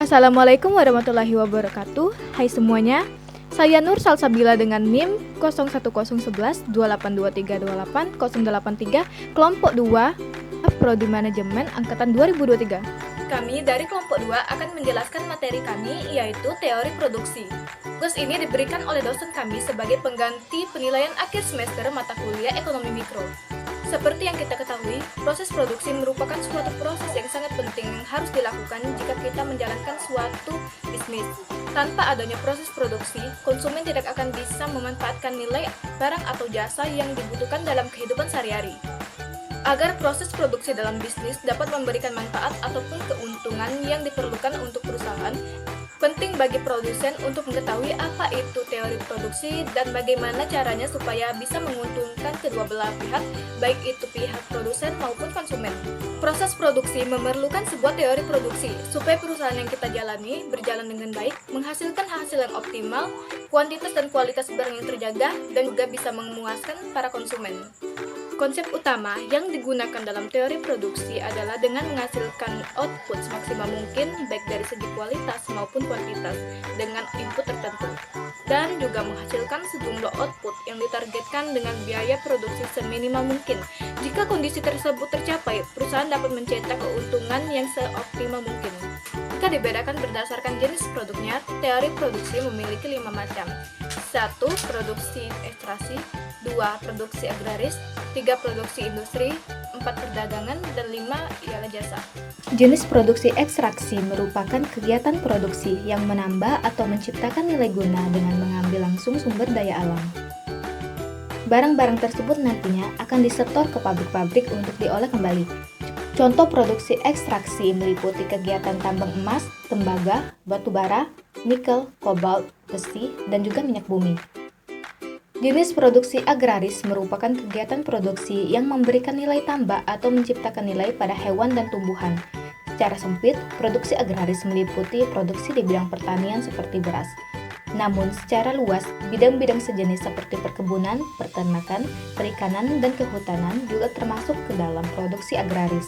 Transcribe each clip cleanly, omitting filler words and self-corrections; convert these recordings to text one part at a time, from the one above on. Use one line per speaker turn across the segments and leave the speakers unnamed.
Assalamualaikum warahmatullahi wabarakatuh. Hai semuanya, saya Nur Salsabila dengan NIM 0111282328 kelompok 2 Prodi Manajemen angkatan 2023. Kami dari kelompok 2 akan menjelaskan materi kami, yaitu teori produksi. Tugas ini diberikan oleh dosen kami sebagai pengganti penilaian akhir semester mata kuliah ekonomi mikro. Seperti yang kita ketahui, proses produksi merupakan suatu proses yang sangat penting yang harus dilakukan jika kita menjalankan suatu bisnis. Tanpa adanya proses produksi, konsumen tidak akan bisa memanfaatkan nilai barang atau jasa yang dibutuhkan dalam kehidupan sehari-hari. Agar proses produksi dalam bisnis dapat memberikan manfaat ataupun keuntungan yang diperlukan untuk perusahaan, penting bagi produsen untuk mengetahui apa itu teori produksi dan bagaimana caranya supaya bisa menguntungkan kedua belah pihak, baik itu pihak produsen maupun konsumen. Proses produksi memerlukan sebuah teori produksi supaya perusahaan yang kita jalani berjalan dengan baik, menghasilkan hasil yang optimal, kuantitas dan kualitas barang yang terjaga, dan juga bisa memuaskan para konsumen. Konsep utama yang digunakan dalam teori produksi adalah dengan menghasilkan output semaksimal mungkin baik dari segi kualitas maupun kuantitas dengan input tertentu, dan juga menghasilkan sejumlah output yang ditargetkan dengan biaya produksi seminimal mungkin. Jika kondisi tersebut tercapai, perusahaan dapat mencetak keuntungan yang seoptimal mungkin. Jika dibedakan berdasarkan jenis produknya, teori produksi memiliki 5 macam. 1. Produksi ekstraksi, 2. Produksi agraris, 3. Produksi industri, 4. Perdagangan, dan 5. ialah jasa.
Jenis produksi ekstraksi merupakan kegiatan produksi yang menambah atau menciptakan nilai guna dengan mengambil langsung sumber daya alam. Barang-barang tersebut nantinya akan disetor ke pabrik-pabrik untuk diolah kembali. Contoh produksi ekstraksi meliputi kegiatan tambang emas, tembaga, batu bara, nikel, kobalt, besi, dan juga minyak bumi. Jenis produksi agraris merupakan kegiatan produksi yang memberikan nilai tambah atau menciptakan nilai pada hewan dan tumbuhan. Secara sempit, produksi agraris meliputi produksi di bidang pertanian seperti beras. Namun, secara luas, bidang-bidang sejenis seperti perkebunan, peternakan, perikanan, dan kehutanan juga termasuk ke dalam produksi agraris.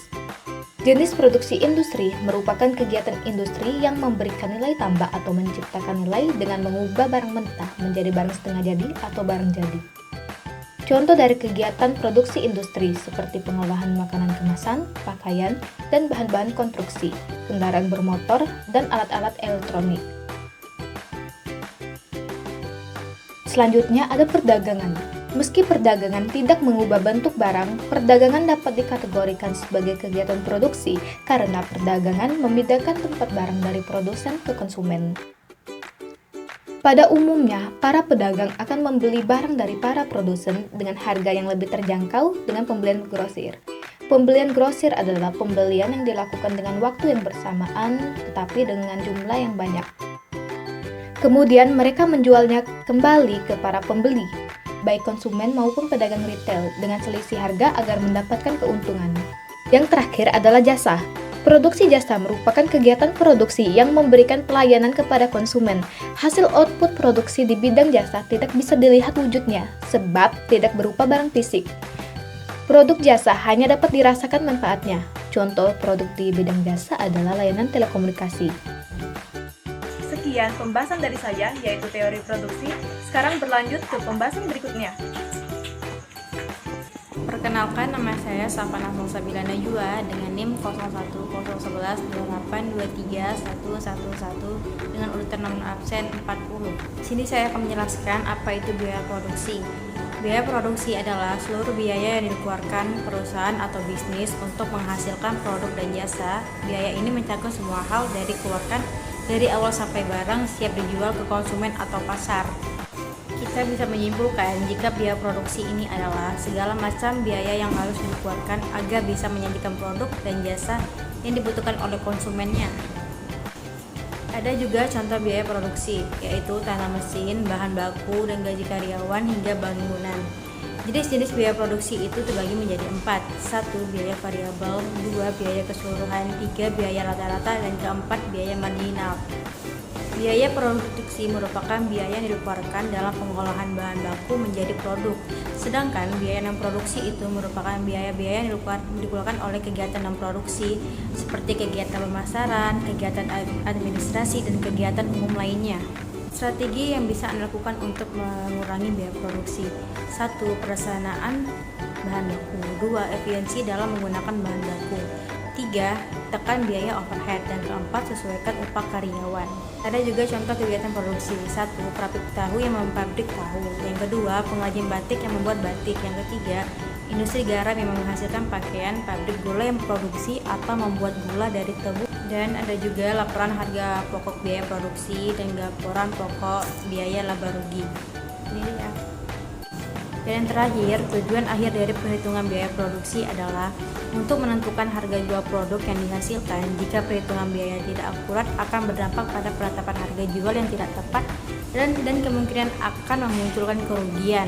Jenis produksi industri merupakan kegiatan industri yang memberikan nilai tambah atau menciptakan nilai dengan mengubah barang mentah menjadi barang setengah jadi atau barang jadi. Contoh dari kegiatan produksi industri seperti pengolahan makanan kemasan, pakaian, dan bahan-bahan konstruksi, kendaraan bermotor, dan alat-alat elektronik. Selanjutnya ada perdagangan. Meski perdagangan tidak mengubah bentuk barang, perdagangan dapat dikategorikan sebagai kegiatan produksi karena perdagangan memindahkan tempat barang dari produsen ke konsumen. Pada umumnya, para pedagang akan membeli barang dari para produsen dengan harga yang lebih terjangkau dengan pembelian grosir. Pembelian grosir adalah pembelian yang dilakukan dengan waktu yang bersamaan tetapi dengan jumlah yang banyak. Kemudian mereka menjualnya kembali ke para pembeli, baik konsumen maupun pedagang retail, dengan selisih harga agar mendapatkan keuntungan. Yang terakhir adalah jasa. Produksi jasa merupakan kegiatan produksi yang memberikan pelayanan kepada konsumen. Hasil output produksi di bidang jasa tidak bisa dilihat wujudnya, sebab tidak berupa barang fisik. Produk jasa hanya dapat dirasakan manfaatnya. Contoh produk di bidang jasa adalah layanan telekomunikasi.
Sekian pembahasan dari saya, yaitu teori produksi. Sekarang berlanjut ke pembahasan berikutnya.
Perkenalkan, nama saya Safana Salsabila Najwa dengan NIM 01011128231111 dengan urutan nomor absen 40. Di sini saya akan menjelaskan apa itu biaya produksi. Biaya produksi adalah seluruh biaya yang dikeluarkan perusahaan atau bisnis untuk menghasilkan produk dan jasa. Biaya ini mencakup semua hal dari keluarkan dari awal sampai barang siap dijual ke konsumen atau pasar. Kita bisa menyimpulkan jika biaya produksi ini adalah segala macam biaya yang harus dikeluarkan agar bisa menyajikan produk dan jasa yang dibutuhkan oleh konsumennya. Ada juga contoh biaya produksi, yaitu tanah mesin, bahan baku, dan gaji karyawan hingga bangunan. Jenis-jenis biaya produksi itu terbagi menjadi 4. 1. Biaya variabel, 2. Biaya keseluruhan, 3. Biaya rata-rata, dan keempat biaya marginal. Biaya produksi merupakan biaya yang dikeluarkan dalam pengolahan bahan baku menjadi produk. Sedangkan biaya non produksi itu merupakan biaya-biaya yang dikeluarkan oleh kegiatan non produksi seperti kegiatan pemasaran, kegiatan administrasi, dan kegiatan umum lainnya. Strategi yang bisa Anda lakukan untuk mengurangi biaya produksi. 1. Perencanaan bahan baku. 2. Efisiensi dalam menggunakan bahan baku. 3. Tekan biaya overhead. Dan keempat, sesuaikan upah karyawan. Ada juga contoh kegiatan produksi. 1. Pabrik tahu yang mempabrik tahu. Yang kedua, pengrajin batik yang membuat batik. Yang ketiga, industri garam yang menghasilkan pakaian. Pabrik gula yang memproduksi atau membuat gula dari tebu. Dan ada juga laporan harga pokok biaya produksi dan laporan pokok biaya laba rugi. Ini dia. Dan yang terakhir, tujuan akhir dari perhitungan biaya produksi adalah untuk menentukan harga jual produk yang dihasilkan. Jika perhitungan biaya tidak akurat, akan berdampak pada penetapan harga jual yang tidak tepat dan kemungkinan akan memunculkan kerugian.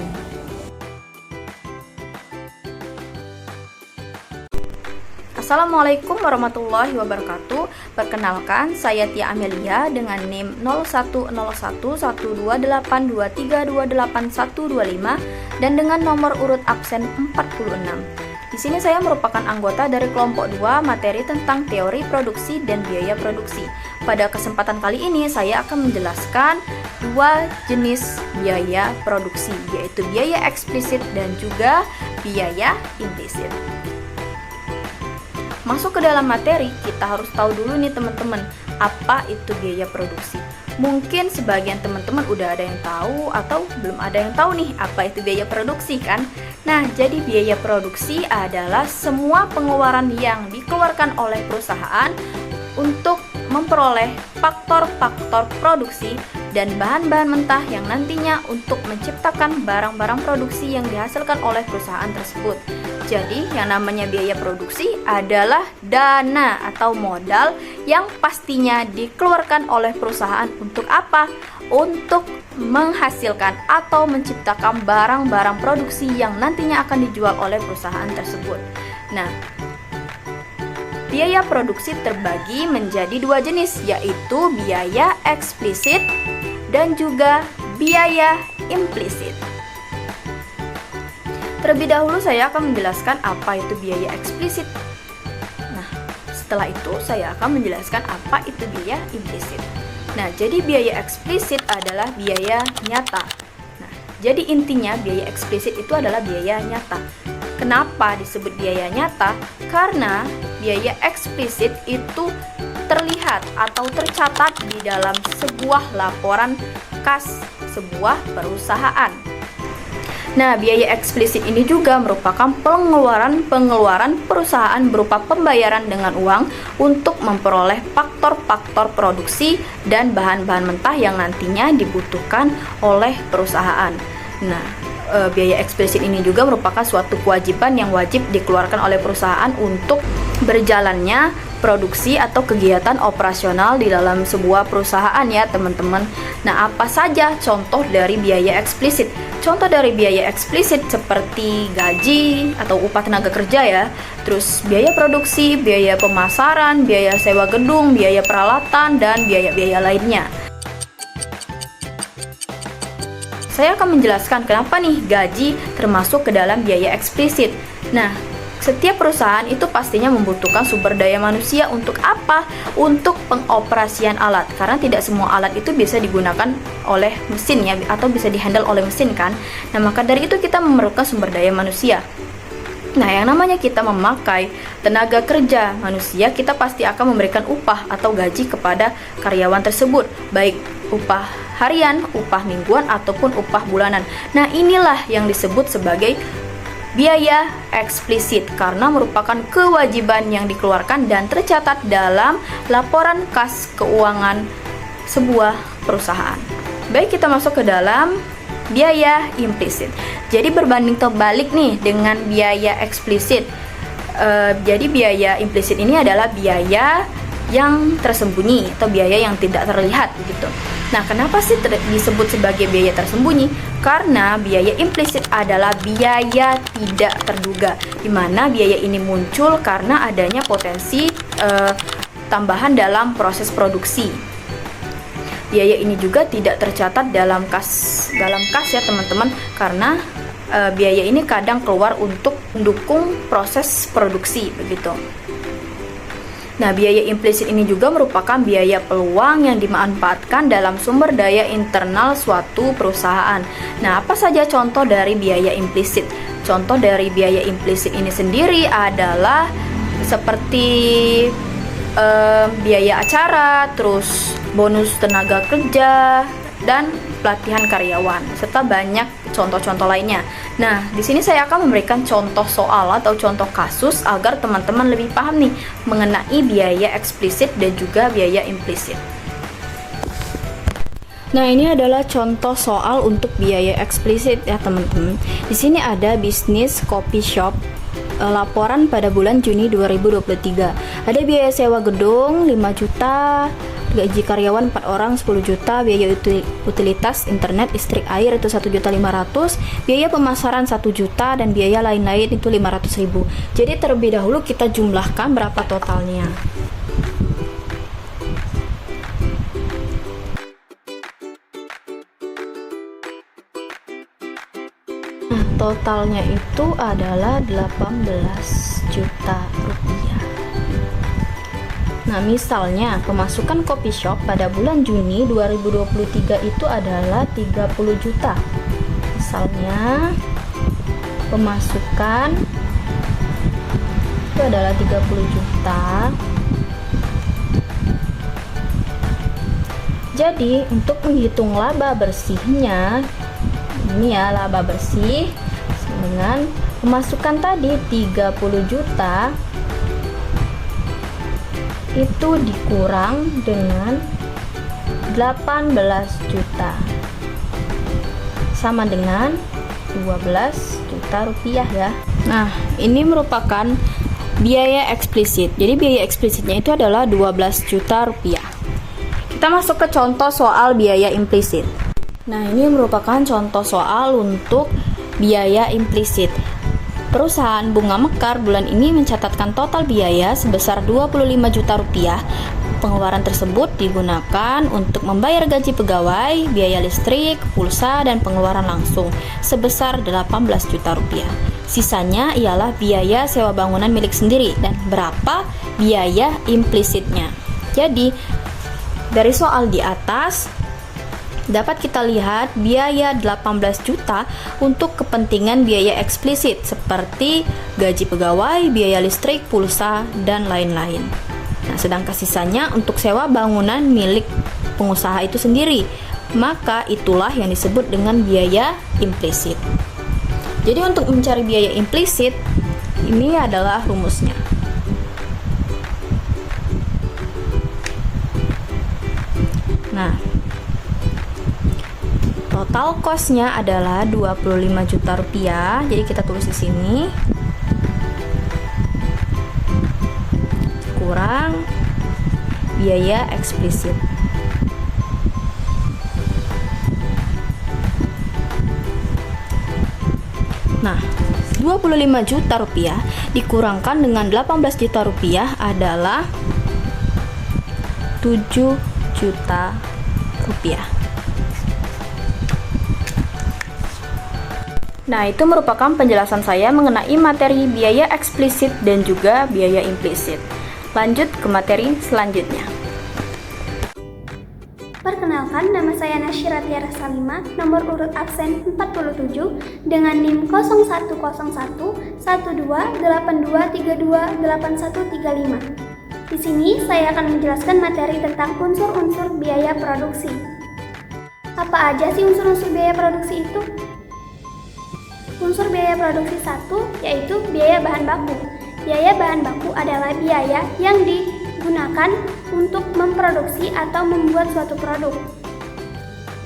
Assalamualaikum warahmatullahi wabarakatuh. Perkenalkan, saya Tia Amelia dengan NIM 01011282328125 dan dengan nomor urut absen 46. Di sini saya merupakan anggota dari kelompok 2 materi tentang teori produksi dan biaya produksi. Pada kesempatan kali ini saya akan menjelaskan dua jenis biaya produksi, yaitu biaya eksplisit dan juga biaya implisit. Masuk ke dalam materi, kita harus tahu dulu nih teman-teman, apa itu biaya produksi. Mungkin sebagian teman-teman udah ada yang tahu atau belum ada yang tahu nih apa itu biaya produksi kan. Nah, jadi biaya produksi adalah semua pengeluaran yang dikeluarkan oleh perusahaan untuk memperoleh faktor-faktor produksi dan bahan-bahan mentah yang nantinya untuk menciptakan barang-barang produksi yang dihasilkan oleh perusahaan tersebut. Jadi, yang namanya biaya produksi adalah dana atau modal yang pastinya dikeluarkan oleh perusahaan untuk apa? Untuk menghasilkan atau menciptakan barang-barang produksi yang nantinya akan dijual oleh perusahaan tersebut. Nah, biaya produksi terbagi menjadi dua jenis, yaitu biaya eksplisit dan juga biaya implisit. Terlebih dahulu saya akan menjelaskan apa itu biaya eksplisit. Nah, setelah itu saya akan menjelaskan apa itu biaya implisit. Nah, jadi biaya eksplisit adalah biaya nyata. Nah, jadi intinya biaya eksplisit itu adalah biaya nyata. Kenapa disebut biaya nyata? Karena biaya eksplisit itu terlihat atau tercatat di dalam sebuah laporan kas sebuah perusahaan. Nah, biaya eksplisit ini juga merupakan pengeluaran perusahaan berupa pembayaran dengan uang untuk memperoleh faktor-faktor produksi dan bahan-bahan mentah yang nantinya dibutuhkan oleh perusahaan. Nah, biaya eksplisit ini juga merupakan suatu kewajiban yang wajib dikeluarkan oleh perusahaan untuk berjalannya produksi atau kegiatan operasional di dalam sebuah perusahaan ya teman-teman. Nah, apa saja contoh dari biaya eksplisit? Contoh dari biaya eksplisit seperti gaji atau upah tenaga kerja ya, terus biaya produksi, biaya pemasaran, biaya sewa gedung, biaya peralatan, dan biaya-biaya lainnya. Saya akan menjelaskan kenapa nih gaji termasuk ke dalam biaya eksplisit. Nah, setiap perusahaan itu pastinya membutuhkan sumber daya manusia untuk apa? Untuk pengoperasian alat. Karena tidak semua alat itu bisa digunakan oleh mesin ya, atau bisa dihandle oleh mesin kan. Nah, maka dari itu kita memerlukan sumber daya manusia. Nah, yang namanya kita memakai tenaga kerja manusia, kita pasti akan memberikan upah atau gaji kepada karyawan tersebut, baik upah harian, upah mingguan, ataupun upah bulanan. Nah, inilah yang disebut sebagai biaya eksplisit karena merupakan kewajiban yang dikeluarkan dan tercatat dalam laporan kas keuangan sebuah perusahaan. Baik, kita masuk ke dalam biaya implisit. Jadi berbanding terbalik nih dengan biaya eksplisit. Jadi biaya implisit ini adalah biaya yang tersembunyi atau biaya yang tidak terlihat gitu. Nah, kenapa sih disebut sebagai biaya tersembunyi? Karena biaya implisit adalah biaya tidak terduga, di mana biaya ini muncul karena adanya potensi tambahan dalam proses produksi. biaya ini juga tidak tercatat dalam kas ya teman-teman, karena biaya ini kadang keluar untuk mendukung proses produksi begitu. Nah, biaya implisit ini juga merupakan biaya peluang yang dimanfaatkan dalam sumber daya internal suatu perusahaan. Nah, apa saja contoh dari biaya implisit? Contoh dari biaya implisit ini sendiri adalah seperti biaya acara, terus bonus tenaga kerja, dan pelatihan karyawan, serta banyak contoh-contoh lainnya. Nah, di sini saya akan memberikan contoh soal atau contoh kasus agar teman-teman lebih paham nih mengenai biaya eksplisit dan juga biaya implisit. Nah, ini adalah contoh soal untuk biaya eksplisit ya teman-teman. Di sini ada bisnis coffee shop, laporan pada bulan Juni 2023. Ada biaya sewa gedung 5 juta, gaji karyawan 4 orang 10 juta, biaya utilitas internet, listrik, air itu 1.500.000, biaya pemasaran 1 juta, dan biaya lain-lain itu 500.000. Jadi terlebih dahulu kita jumlahkan berapa totalnya. Nah, totalnya itu adalah 18 juta rupiah. Nah, misalnya pemasukan coffee shop pada bulan Juni 2023 itu adalah 30 juta. Misalnya pemasukan itu adalah 30 juta. Jadi, untuk menghitung laba bersihnya, ini ya laba bersih dengan pemasukan tadi 30 juta itu dikurang dengan 18 juta sama dengan 12 juta rupiah ya. Nah, ini merupakan biaya eksplisit. Jadi biaya eksplisitnya itu adalah 12 juta rupiah. Kita masuk ke contoh soal biaya implisit. Nah, ini merupakan contoh soal untuk biaya implisit. Perusahaan Bunga Mekar bulan ini mencatatkan total biaya sebesar 25 juta rupiah. Pengeluaran tersebut digunakan untuk membayar gaji pegawai, biaya listrik, pulsa, dan pengeluaran langsung sebesar 18 juta rupiah. Sisanya ialah biaya sewa bangunan milik sendiri dan berapa biaya implisitnya. Jadi, dari soal di atas dapat kita lihat biaya 18 juta untuk kepentingan biaya eksplisit seperti gaji pegawai, biaya listrik, pulsa, dan lain-lain. Nah, sedangkan sisanya untuk sewa bangunan milik pengusaha itu sendiri. Maka itulah yang disebut dengan biaya implisit. Jadi untuk mencari biaya implisit, ini adalah rumusnya. Nah, total cost-nya adalah 25 juta rupiah. Jadi kita tulis di sini. Kurang biaya eksplisit. Nah, 25 juta rupiah dikurangkan dengan 18 juta rupiah adalah 7 juta rupiah. Nah, itu merupakan penjelasan saya mengenai materi biaya eksplisit dan juga biaya implisit. Lanjut ke materi selanjutnya.
Perkenalkan, nama saya Nasyira Tiara Salima, nomor urut absen 47 dengan NIM 01011282328135. Di sini saya akan menjelaskan materi tentang unsur-unsur biaya produksi. Apa aja sih unsur-unsur biaya produksi itu? Unsur biaya produksi 1 yaitu biaya bahan baku. Biaya bahan baku adalah biaya yang digunakan untuk memproduksi atau membuat suatu produk.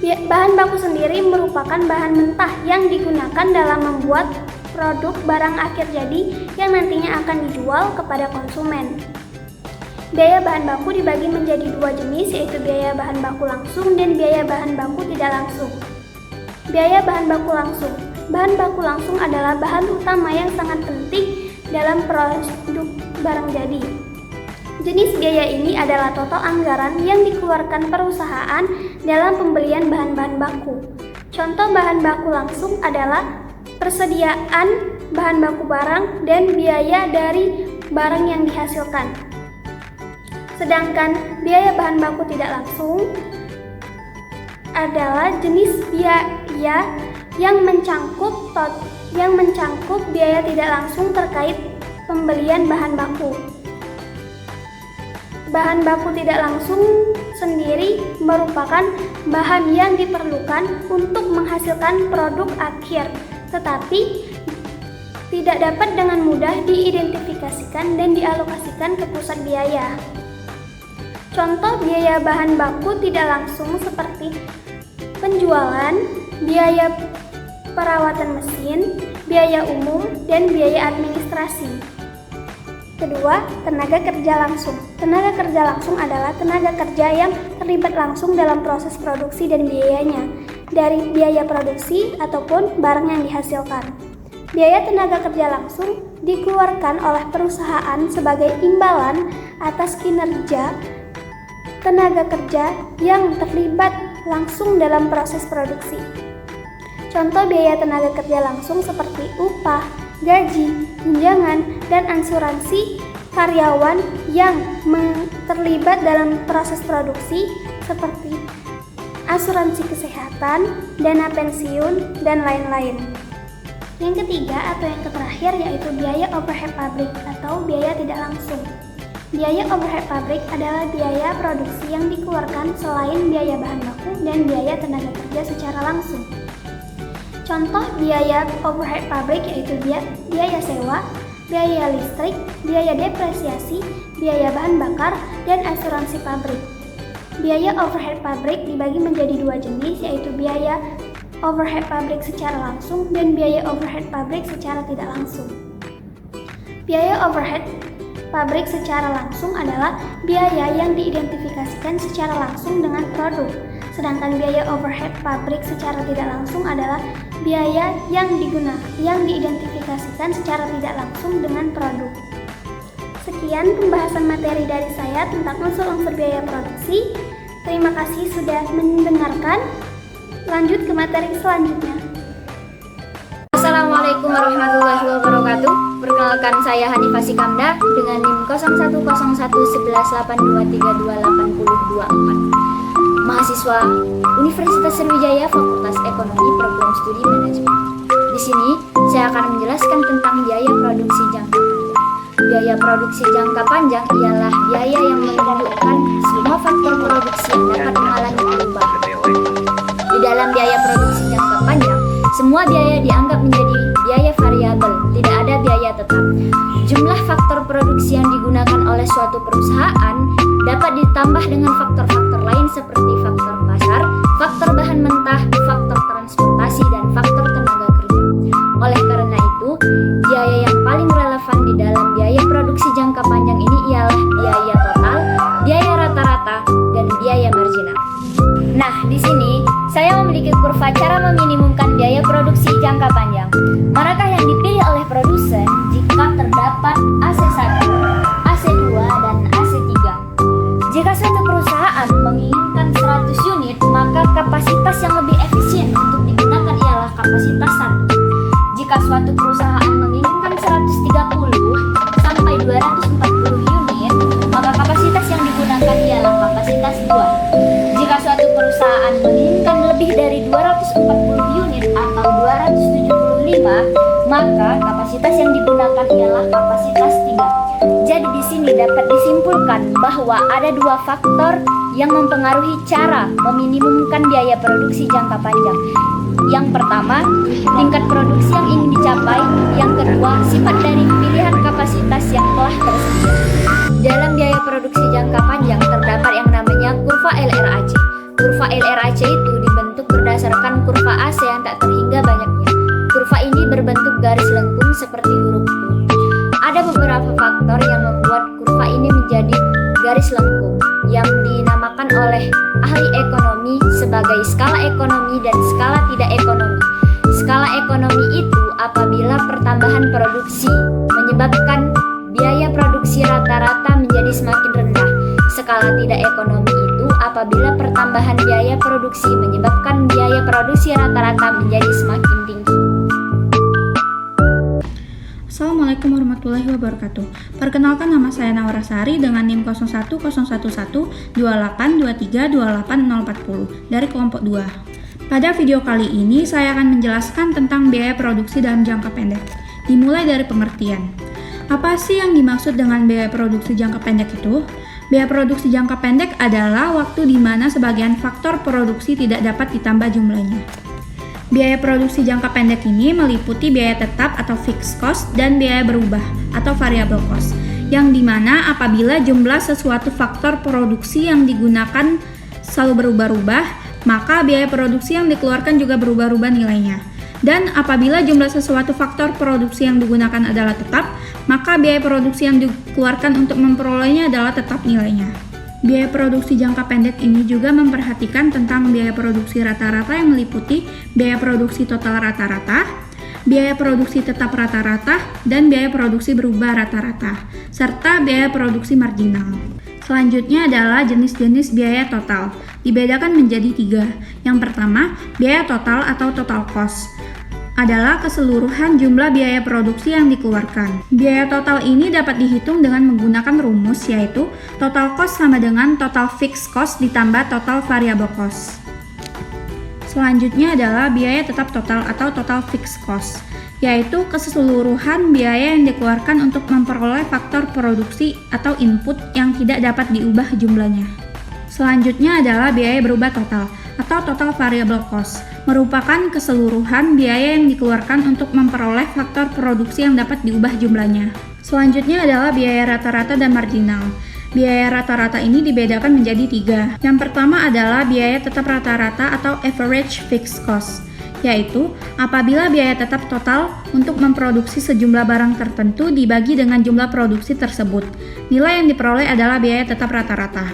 Bahan baku sendiri merupakan bahan mentah yang digunakan dalam membuat produk barang akhir jadi yang nantinya akan dijual kepada konsumen. Biaya bahan baku dibagi menjadi dua jenis, yaitu biaya bahan baku langsung dan biaya bahan baku tidak langsung. Biaya bahan baku langsung. Bahan baku langsung adalah bahan utama yang sangat penting dalam produk barang jadi. Jenis biaya ini adalah total anggaran yang dikeluarkan perusahaan dalam pembelian bahan-bahan baku. Contoh bahan baku langsung adalah persediaan bahan baku barang dan biaya dari barang yang dihasilkan. Sedangkan biaya bahan baku tidak langsung adalah jenis biaya yang mencangkup biaya tidak langsung terkait pembelian bahan baku. Bahan baku tidak langsung sendiri merupakan bahan yang diperlukan untuk menghasilkan produk akhir, tetapi tidak dapat dengan mudah diidentifikasikan dan dialokasikan ke pusat biaya. Contoh biaya bahan baku tidak langsung seperti penjualan, biaya perawatan mesin, biaya umum, dan biaya administrasi. Kedua, tenaga kerja langsung. Tenaga kerja langsung adalah tenaga kerja yang terlibat langsung dalam proses produksi dan biayanya, dari biaya produksi ataupun barang yang dihasilkan. Biaya tenaga kerja langsung dikeluarkan oleh perusahaan sebagai imbalan atas kinerja tenaga kerja yang terlibat langsung dalam proses produksi. Contoh biaya tenaga kerja langsung seperti upah, gaji, tunjangan, dan asuransi karyawan yang terlibat dalam proses produksi seperti asuransi kesehatan, dana pensiun, dan lain-lain. Yang ketiga atau yang terakhir yaitu biaya overhead pabrik atau biaya tidak langsung. Biaya overhead pabrik adalah biaya produksi yang dikeluarkan selain biaya bahan baku dan biaya tenaga kerja secara langsung. Contoh biaya overhead pabrik yaitu biaya sewa, biaya listrik, biaya depresiasi, biaya bahan bakar, dan asuransi pabrik. Biaya overhead pabrik dibagi menjadi dua jenis yaitu biaya overhead pabrik secara langsung dan biaya overhead pabrik secara tidak langsung. Biaya overhead pabrik secara langsung adalah biaya yang diidentifikasikan secara langsung dengan produk. Sedangkan biaya overhead pabrik secara tidak langsung adalah biaya yang diidentifikasikan secara tidak langsung dengan produk. Sekian pembahasan materi dari saya tentang unsur-unsur biaya produksi. Terima kasih sudah mendengarkan. Lanjut ke materi selanjutnya.
Assalamualaikum warahmatullahi wabarakatuh. Perkenalkan saya Hanifah Sikamda dengan NIM 01011182328024. Mahasiswa Universitas Sriwijaya Fakultas Ekonomi Program Studi Manajemen. Di sini saya akan menjelaskan tentang biaya produksi jangka panjang. Biaya produksi jangka panjang ialah biaya yang menunjukkan semua faktor produksi yang dapat mengalami perubahan. Di dalam biaya produksi jangka panjang, semua biaya dianggap menjadi biaya variabel, tidak ada biaya tetap. Jumlah faktor produksi yang digunakan oleh suatu perusahaan dapat ditambah dengan faktor-faktor lain seperti faktor pasar, faktor bahan mentah, faktor transportasi, dan faktor tenaga kerja. Oleh karena itu, biaya yang paling relevan di dalam biaya produksi jangka panjang ini ialah biaya total, biaya rata-rata, dan biaya marginal. Nah, di sini saya memiliki kurva cara meminimumkan biaya produksi jangka panjang. Manakah yang dipilih oleh produsen jika terdapat AC1, AC2, dan AC3? Jika suatu perusahaan menginginkan 100 unit, maka kapasitas yang lebih efisien untuk digunakan ialah kapasitas 1. Jika suatu perusahaan menginginkan 130 sampai 240 unit, maka kapasitas yang digunakan ialah kapasitas 2. Jika suatu perusahaan menginginkan lebih dari 240 unit atau 275, maka kapasitas yang digunakan ialah kapasitas 3. Jadi di sini dapat disimpulkan bahwa ada dua faktor yang mempengaruhi cara meminimumkan biaya produksi jangka panjang. Yang pertama, tingkat produksi yang ingin dicapai. Yang kedua, sifat dari pilihan kapasitas yang telah tersedia. Dalam biaya produksi jangka panjang terdapat yang namanya kurva LRAC. Kurva LRAC itu dibentuk berdasarkan kurva AC yang tak terhingga banyaknya. Kurva ini berbentuk garis lengkung seperti huruf U. Ada beberapa faktor yang membuat kurva ini menjadi garis lengkung yang dinamakan oleh ahli ekonomi sebagai skala ekonomi dan skala tidak ekonomi. Skala ekonomi itu apabila pertambahan produksi menyebabkan biaya produksi rata-rata menjadi semakin rendah skala tidak ekonomi itu apabila pertambahan biaya produksi menyebabkan biaya produksi rata-rata menjadi semakin tinggi.
Assalamualaikum warahmatullahi wabarakatuh. Perkenalkan, nama saya Naurasari dengan NIM 01011128232840 dari kelompok 2. Pada video kali ini saya akan menjelaskan tentang biaya produksi dalam jangka pendek. Dimulai dari pengertian. Apa sih yang dimaksud dengan biaya produksi jangka pendek itu? Biaya produksi jangka pendek adalah waktu di mana sebagian faktor produksi tidak dapat ditambah jumlahnya. Biaya produksi jangka pendek ini meliputi biaya tetap atau fixed cost dan biaya berubah atau variable cost, yang dimana apabila jumlah sesuatu faktor produksi yang digunakan selalu berubah-ubah, maka biaya produksi yang dikeluarkan juga berubah-ubah nilainya. Dan apabila jumlah sesuatu faktor produksi yang digunakan adalah tetap, maka biaya produksi yang dikeluarkan untuk memperolehnya adalah tetap nilainya. Biaya produksi jangka pendek ini juga memperhatikan tentang biaya produksi rata-rata yang meliputi biaya produksi total rata-rata, biaya produksi tetap rata-rata, dan biaya produksi berubah rata-rata, serta biaya produksi marginal. Selanjutnya adalah jenis-jenis biaya total. Dibedakan menjadi 3. Yang pertama, biaya total atau total cost adalah keseluruhan jumlah biaya produksi yang dikeluarkan. Biaya total ini dapat dihitung dengan menggunakan rumus, yaitu total cost sama dengan total fixed cost ditambah total variable cost. Selanjutnya adalah biaya tetap total atau total fixed cost, yaitu keseluruhan biaya yang dikeluarkan untuk memperoleh faktor produksi atau input yang tidak dapat diubah jumlahnya. Selanjutnya adalah biaya berubah total atau total variable cost, merupakan keseluruhan biaya yang dikeluarkan untuk memperoleh faktor produksi yang dapat diubah jumlahnya. Selanjutnya adalah biaya rata-rata dan marginal. Biaya rata-rata ini dibedakan menjadi 3. Yang pertama adalah biaya tetap rata-rata atau average fixed cost, yaitu apabila biaya tetap total untuk memproduksi sejumlah barang tertentu dibagi dengan jumlah produksi tersebut. Nilai yang diperoleh adalah biaya tetap rata-rata.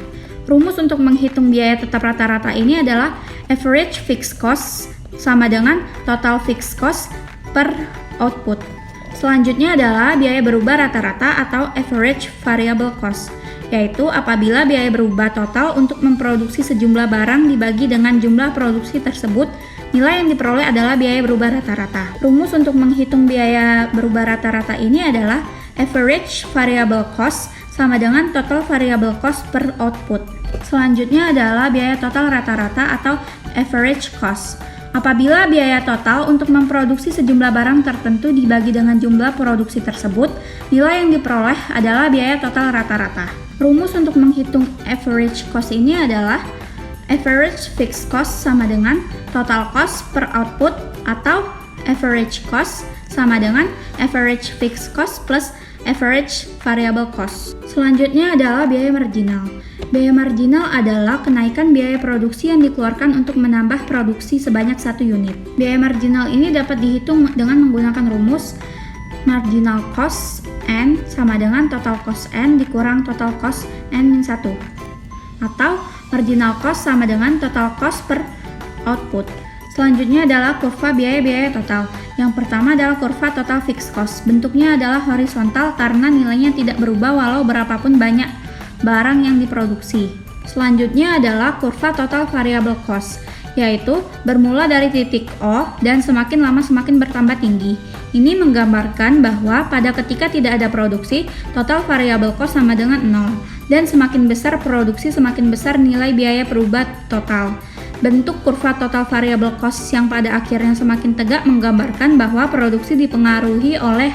Rumus untuk menghitung biaya tetap rata-rata ini adalah average fixed cost sama dengan total fixed cost per output. Selanjutnya adalah biaya berubah rata-rata atau average variable cost, yaitu apabila biaya berubah total untuk memproduksi sejumlah barang dibagi dengan jumlah produksi tersebut, nilai yang diperoleh adalah biaya berubah rata-rata. Rumus untuk menghitung biaya berubah rata-rata ini adalah average variable cost sama dengan total variable cost per output. Selanjutnya adalah biaya total rata-rata atau average cost. Apabila biaya total untuk memproduksi sejumlah barang tertentu dibagi dengan jumlah produksi tersebut, nilai yang diperoleh adalah biaya total rata-rata. Rumus untuk menghitung average cost ini adalah average fixed cost sama dengan total cost per output atau average cost sama dengan average fixed cost plus average variable cost. Selanjutnya adalah biaya marginal. Biaya marginal adalah kenaikan biaya produksi yang dikeluarkan untuk menambah produksi sebanyak 1 unit. Biaya marginal ini dapat dihitung dengan menggunakan rumus marginal cost N sama dengan total cost N dikurang total cost N-1, atau marginal cost sama dengan total cost per output. Selanjutnya adalah kurva biaya-biaya total. Yang pertama adalah kurva total fixed cost. Bentuknya adalah horizontal karena nilainya tidak berubah walau berapapun banyak barang yang diproduksi. Selanjutnya adalah kurva total variable cost, yaitu bermula dari titik O dan semakin lama semakin bertambah tinggi. Ini menggambarkan bahwa pada ketika tidak ada produksi, total variable cost sama dengan 0, dan semakin besar produksi semakin besar nilai biaya berubah total. Bentuk kurva total variable cost yang pada akhirnya semakin tegak menggambarkan bahwa produksi dipengaruhi oleh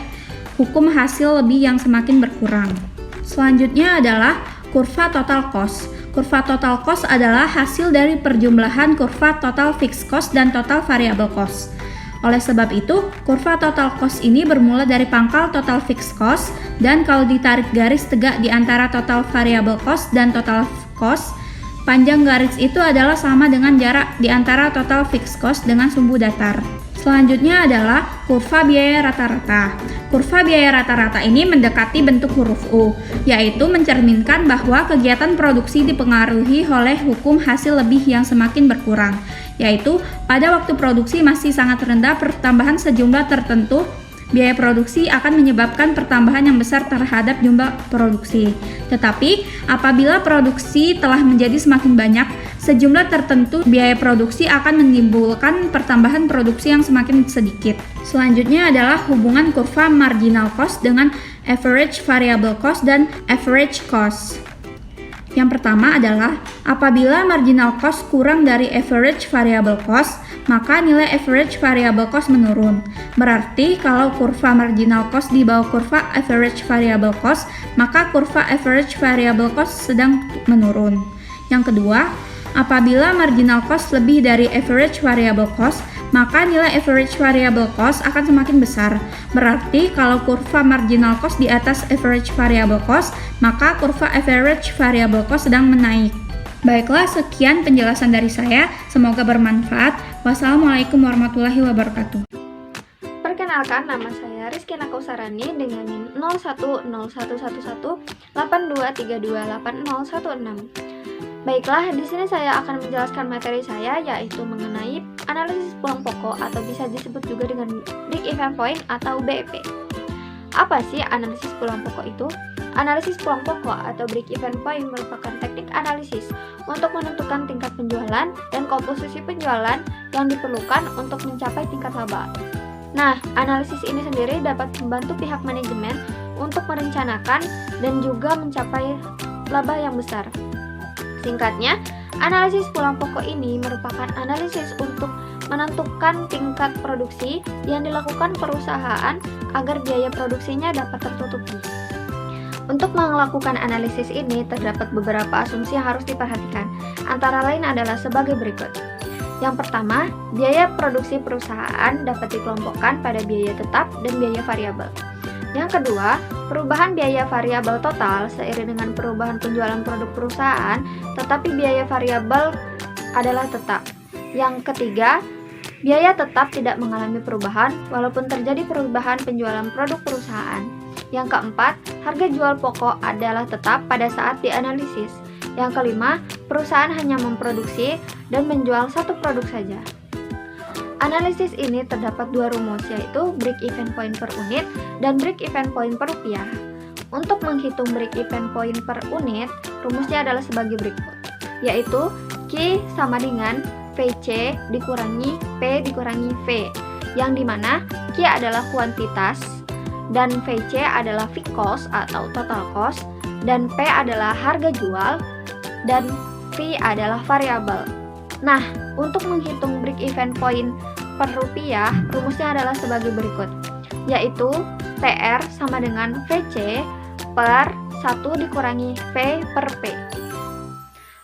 hukum hasil lebih yang semakin berkurang. Selanjutnya adalah kurva total cost. Kurva total cost adalah hasil dari perjumlahan kurva total fixed cost dan total variable cost. Oleh sebab itu, kurva total cost ini bermula dari pangkal total fixed cost, dan kalau ditarik garis tegak di antara total variable cost dan total cost, panjang garis itu adalah sama dengan jarak di antara total fixed cost dengan sumbu datar. Selanjutnya adalah kurva biaya rata-rata. Kurva biaya rata-rata ini mendekati bentuk huruf U, yaitu mencerminkan bahwa kegiatan produksi dipengaruhi oleh hukum hasil lebih yang semakin berkurang, yaitu pada waktu produksi masih sangat rendah pertambahan sejumlah tertentu biaya produksi akan menyebabkan pertambahan yang besar terhadap jumlah produksi. Tetapi, apabila produksi telah menjadi semakin banyak, sejumlah tertentu biaya produksi akan menimbulkan pertambahan produksi yang semakin sedikit. Selanjutnya adalah hubungan kurva marginal cost dengan average variable cost dan average cost. Yang pertama adalah apabila marginal cost kurang dari average variable cost, maka nilai average variable cost menurun. Berarti kalau kurva marginal cost di bawah kurva average variable cost, maka kurva average variable cost sedang menurun. Yang kedua, apabila marginal cost lebih dari average variable cost, maka nilai average variable cost akan semakin besar. Berarti kalau kurva marginal cost di atas average variable cost, maka kurva average variable cost sedang menaik. Baiklah, sekian penjelasan dari saya. Semoga bermanfaat. Wassalamualaikum warahmatullahi wabarakatuh.
Perkenalkan, nama saya Rizky Nakausarani dengan NIM 01011182328016. Baiklah, di sini saya akan menjelaskan materi saya, yaitu mengenai analisis pulang pokok atau bisa disebut juga dengan Break Even Point atau BEP. Apa sih analisis pulang pokok itu? Analisis pulang pokok atau Break Even Point merupakan teknik analisis untuk menentukan tingkat penjualan dan komposisi penjualan yang diperlukan untuk mencapai tingkat laba. Nah, analisis ini sendiri dapat membantu pihak manajemen untuk merencanakan dan juga mencapai laba yang besar. Singkatnya, analisis pulang pokok ini merupakan analisis untuk menentukan tingkat produksi yang dilakukan perusahaan agar biaya produksinya dapat tertutupi. Untuk melakukan analisis ini, terdapat beberapa asumsi yang harus diperhatikan, antara lain adalah sebagai berikut. Yang pertama, biaya produksi perusahaan dapat dikelompokkan pada biaya tetap dan biaya variabel. Yang kedua, perubahan biaya variabel total seiring dengan perubahan penjualan produk perusahaan, tetapi biaya variabel adalah tetap. Yang ketiga, biaya tetap tidak mengalami perubahan walaupun terjadi perubahan penjualan produk perusahaan. Yang keempat, harga jual pokok adalah tetap pada saat dianalisis. Yang kelima, perusahaan hanya memproduksi dan menjual satu produk saja. Analisis ini terdapat dua rumus, yaitu break even point per unit dan break even point per rupiah. Untuk menghitung break even point per unit, rumusnya adalah sebagai berikut, yaitu Q sama dengan VC dikurangi P dikurangi V, yang dimana Q adalah kuantitas, dan VC adalah fixed cost atau total cost, dan P adalah harga jual, dan V adalah variabel. Nah, untuk menghitung break even point per rupiah, rumusnya adalah sebagai berikut, yaitu TR sama dengan VC per 1 dikurangi V per P.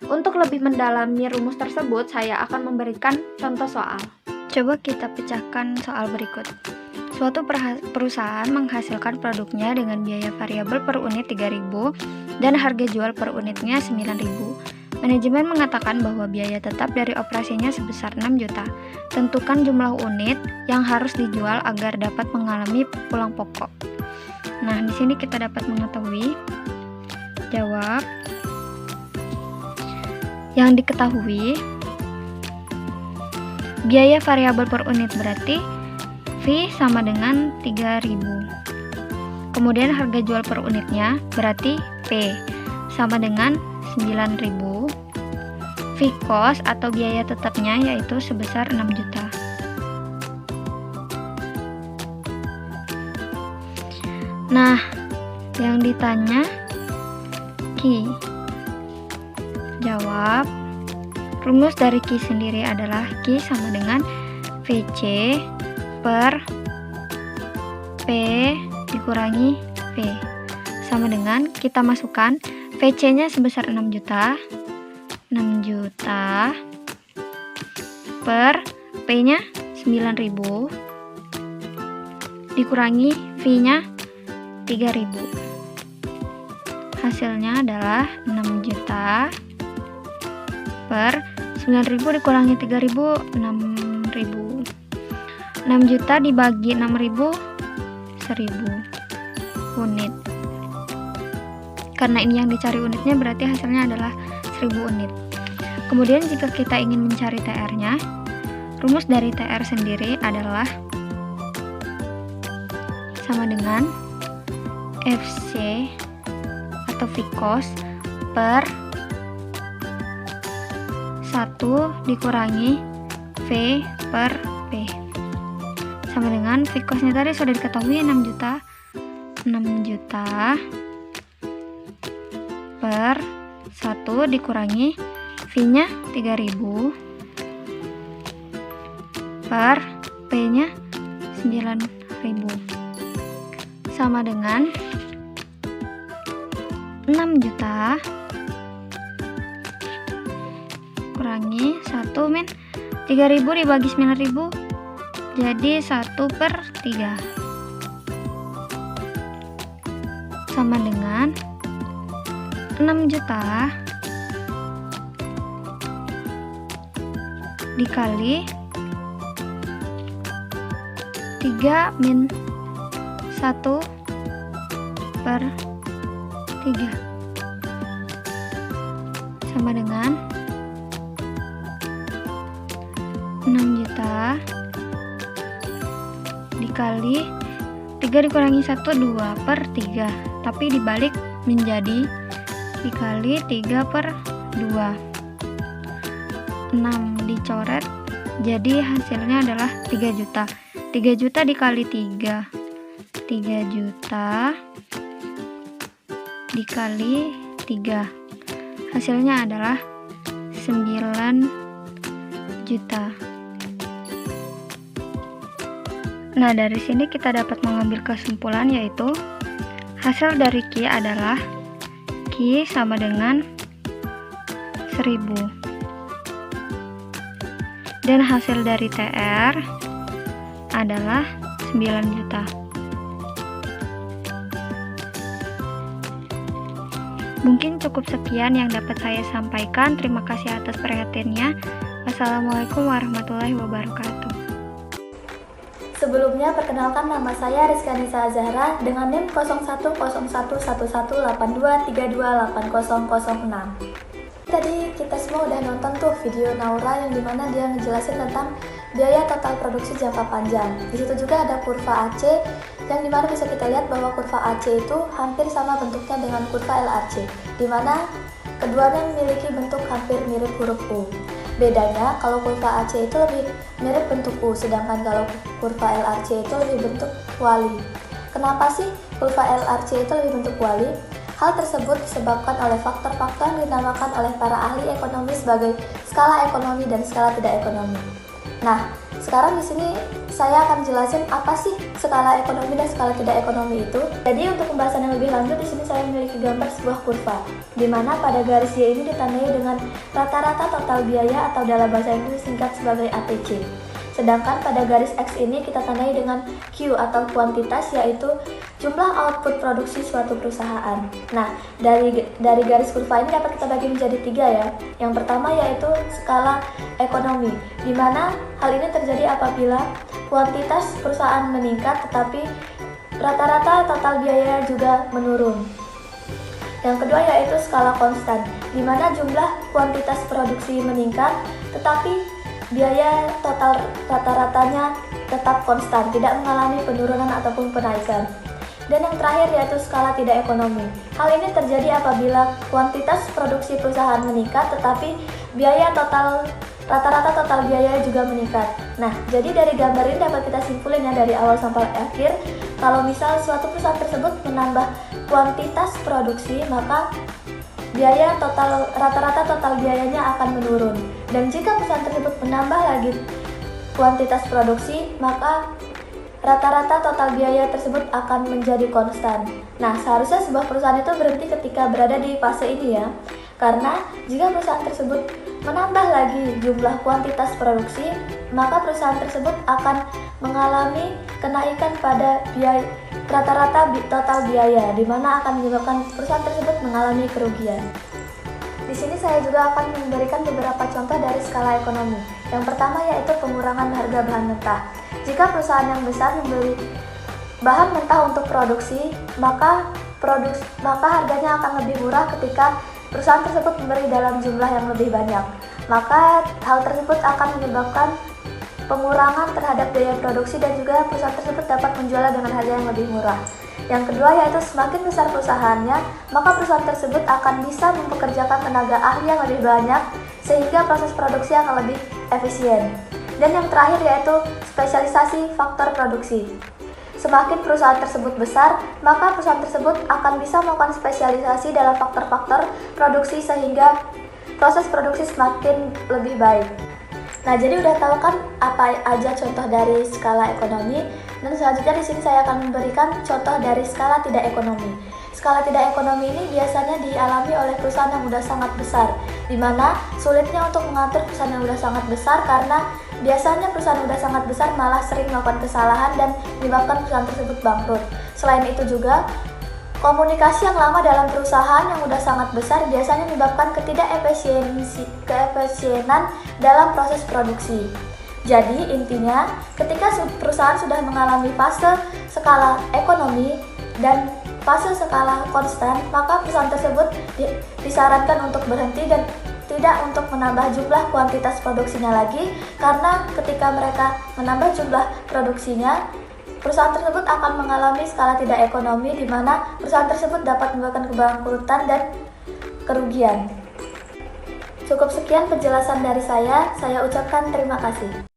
Untuk lebih mendalami rumus tersebut, saya akan memberikan contoh soal. Coba kita pecahkan soal berikut. Suatu perusahaan menghasilkan produknya dengan biaya variabel per unit 3.000 dan harga jual per unitnya 9.000. Manajemen mengatakan bahwa biaya tetap dari operasinya sebesar 6 juta. Tentukan jumlah unit yang harus dijual agar dapat mengalami pulang pokok. Nah, di sini kita dapat mengetahui jawab yang diketahui. Biaya variabel per unit berarti V sama dengan 3.000. Kemudian harga jual per unitnya berarti P sama dengan 9.000. Fixed cost atau biaya tetapnya yaitu sebesar 6 juta. Nah, yang ditanya Q. Jawab. Rumus dari Q sendiri adalah Q sama dengan VC per P dikurangi V. Sama dengan kita masukkan VC-nya sebesar 6 juta per P-nya 9.000 dikurangi V-nya 3.000. Hasilnya adalah 6 juta per 9.000 dikurangi 3.000, 6.000. 6 juta dibagi 6.000, 1.000 unit. Karena ini yang dicari unitnya, berarti hasilnya adalah 1.000 unit. Kemudian jika kita ingin mencari TR-nya, rumus dari TR sendiri adalah
sama dengan FC atau V cost per 1 dikurangi V per P sama dengan V cost-nya tadi sudah diketahui 6 juta per 1 dikurangi V-nya 3000 per P-nya 9000 sama dengan 6 juta kurangi 1 min 3000 dibagi 9000 jadi 1/3 sama dengan 6 juta dikali 3 min 1/3 sama dengan 6 juta dikali 3 dikurangi 1 2/3 tapi dibalik menjadi dikali 3/2 6 dicoret jadi hasilnya adalah 3 juta 3 juta dikali 3 juta dikali 3 hasilnya adalah 9 juta. Nah, dari sini kita dapat mengambil kesimpulan yaitu hasil dari Q adalah Q sama dengan 1000 dan hasil dari TR adalah 9 juta. Mungkin cukup sekian yang dapat saya sampaikan. Terima kasih atas perhatiannya. Wassalamualaikum warahmatullahi wabarakatuh.
Sebelumnya, perkenalkan nama saya Rizka Nisa Azahra dengan NIM 01111182328006. Tadi kita semua udah nonton tuh video Naura yang dimana dia ngejelasin tentang biaya total produksi jangka panjang. Di situ juga ada kurva AC yang dimana bisa kita lihat bahwa kurva AC itu hampir sama bentuknya dengan kurva LRC, dimana keduanya memiliki bentuk hampir mirip huruf U. Bedanya kalau kurva AC itu lebih mirip bentuk U, sedangkan kalau kurva LRC itu lebih bentuk kuali. Kenapa sih kurva LRC itu lebih bentuk kuali? Hal tersebut disebabkan oleh faktor-faktor yang dinamakan oleh para ahli ekonomi sebagai skala ekonomi dan skala tidak ekonomi. Nah, sekarang di sini saya akan jelasin apa sih skala ekonomi dan skala tidak ekonomi itu. Jadi untuk pembahasan yang lebih lanjut di sini saya memiliki gambar sebuah kurva, di mana pada garis Y ini ditandai dengan rata-rata total biaya atau dalam bahasa Inggris disingkat sebagai ATC. Sedangkan pada garis X ini kita tandai dengan Q atau kuantitas, yaitu jumlah output produksi suatu perusahaan. Nah, dari garis kurva ini dapat kita bagi menjadi 3 ya. Yang pertama yaitu skala ekonomi, di mana hal ini terjadi apabila kuantitas perusahaan meningkat tetapi rata-rata total biaya juga menurun. Yang kedua yaitu skala konstan, di mana jumlah kuantitas produksi meningkat tetapi biaya total rata-ratanya tetap konstan, tidak mengalami penurunan ataupun penaikan. Dan yang terakhir yaitu skala tidak ekonomi. Hal ini terjadi apabila kuantitas produksi perusahaan meningkat tetapi biaya total rata-rata total biaya juga meningkat. Nah, jadi dari gambar ini dapat kita simpulin ya dari awal sampai akhir, kalau misal suatu perusahaan tersebut menambah kuantitas produksi, maka biaya total rata-rata total biayanya akan menurun. Dan jika perusahaan tersebut menambah lagi kuantitas produksi, maka rata-rata total biaya tersebut akan menjadi konstan. Nah, seharusnya sebuah perusahaan itu berhenti ketika berada di fase ini ya. Karena jika perusahaan tersebut menambah lagi jumlah kuantitas produksi, maka perusahaan tersebut akan mengalami kenaikan pada biaya rata-rata total biaya, di mana akan menyebabkan perusahaan tersebut mengalami kerugian. Di sini saya juga akan memberikan beberapa contoh dari skala ekonomi. Yang pertama yaitu pengurangan harga bahan mentah. Jika perusahaan yang besar membeli bahan mentah untuk produksi, maka harganya akan lebih murah ketika perusahaan tersebut memberi dalam jumlah yang lebih banyak. Maka hal tersebut akan menyebabkan
pengurangan terhadap biaya produksi dan juga perusahaan tersebut dapat menjualnya dengan harga yang lebih murah. Yang kedua yaitu semakin besar perusahaannya, maka perusahaan tersebut akan bisa mempekerjakan tenaga ahli yang lebih banyak sehingga proses produksi akan lebih efisien. Dan yang terakhir yaitu spesialisasi faktor produksi. Semakin perusahaan tersebut besar, maka perusahaan tersebut akan bisa melakukan spesialisasi dalam faktor-faktor produksi sehingga proses produksi semakin lebih baik. Nah, jadi udah tahu kan apa aja contoh dari skala ekonomi? Dan selanjutnya di sini saya akan memberikan contoh dari skala tidak ekonomi. Skala tidak ekonomi ini biasanya dialami oleh perusahaan yang sudah sangat besar, di mana sulitnya untuk mengatur perusahaan yang sudah sangat besar karena biasanya perusahaan yang sudah sangat besar malah sering melakukan kesalahan dan menyebabkan perusahaan tersebut bangkrut. Selain itu juga, komunikasi yang lama dalam perusahaan yang sudah sangat besar biasanya menyebabkan keefisienan dalam proses produksi. Jadi intinya, ketika perusahaan sudah mengalami fase skala ekonomi dan fase skala konstan, maka perusahaan tersebut disarankan untuk berhenti dan tidak untuk menambah jumlah kuantitas produksinya lagi, karena ketika mereka menambah jumlah produksinya, perusahaan tersebut akan mengalami skala tidak ekonomi di mana perusahaan tersebut dapat menyebabkan kebangkrutan dan kerugian. Cukup sekian penjelasan dari saya ucapkan terima kasih.